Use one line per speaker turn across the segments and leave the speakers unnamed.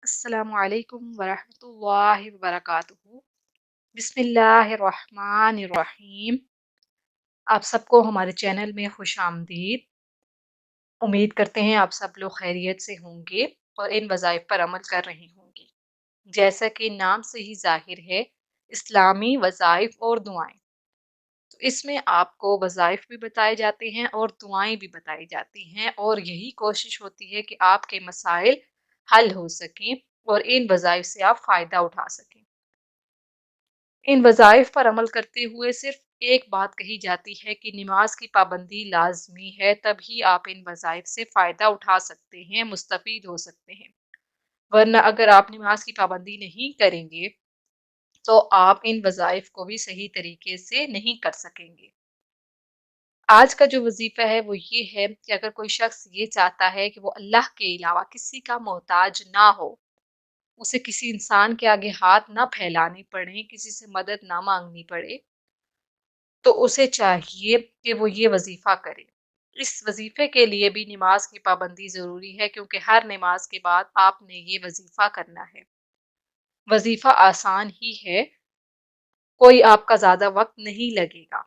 अस्सलामु अलैकुम वरहमतुल्लाहि वबरकातुहू। बिस्मिल्लाहिर्रहमानिर्रहीम। आप सबको हमारे चैनल में खुश आमदीद। उम्मीद करते हैं आप सब लोग खैरियत से होंगे और इन वज़ाइफ पर अमल कर रहे होंगे। जैसा कि नाम से ही ज़ाहिर है, इस्लामी वज़ाइफ और दुआएं। तो इसमें आपको वज़ाइफ भी बताए जाते हैं और दुआएं भी बताई जाती हैं, और यही कोशिश होती है कि आपके मसाइल हल हो सकें और इन वज़ाइफ से आप फ़ायदा उठा सकें। इन वज़ाइफ पर अमल करते हुए सिर्फ एक बात कही जाती है कि नमाज की पाबंदी लाजमी है, तभी आप इन वज़ाइफ से फ़ायदा उठा सकते हैं, मुस्तफ़ीद हो सकते हैं। वरना अगर आप नमाज की पाबंदी नहीं करेंगे तो आप इन वज़ाइफ को भी सही तरीके से नहीं कर सकेंगे। आज का जो वजीफा है वो ये है कि अगर कोई शख्स ये चाहता है कि वो अल्लाह के अलावा किसी का मोहताज ना हो, उसे किसी इंसान के आगे हाथ ना फैलाने पड़े, किसी से मदद ना मांगनी पड़े, तो उसे चाहिए कि वो ये वजीफा करे। इस वजीफे के लिए भी नमाज की पाबंदी जरूरी है, क्योंकि हर नमाज के बाद आपने ये वजीफा करना है। वजीफा आसान ही है, कोई आपका ज्यादा वक्त नहीं लगेगा।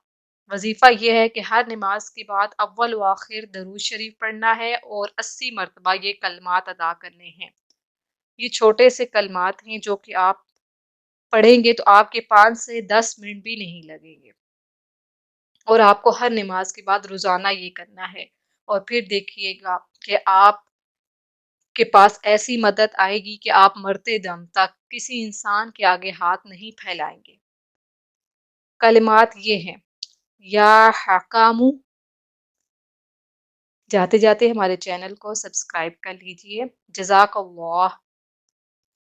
वजीफा यह है कि हर नमाज के बाद अव्वल व आखिर दरूद शरीफ पढ़ना है और 80 मरतबा ये कलमात अदा करने हैं। ये छोटे से कलमात हैं जो कि आप पढ़ेंगे तो आपके 5 से 10 मिनट भी नहीं लगेंगे, और आपको हर नमाज के बाद रोजाना ये करना है। और फिर देखिएगा कि आप के पास ऐसी मदद आएगी कि आप मरते दम तक किसी इंसान के आगे हाथ नहीं फैलाएंगे। कलिमात ये हैं: या हकामू। जाते जाते हमारे चैनल को सब्सक्राइब कर लीजिए। जज़ाकल्लाह।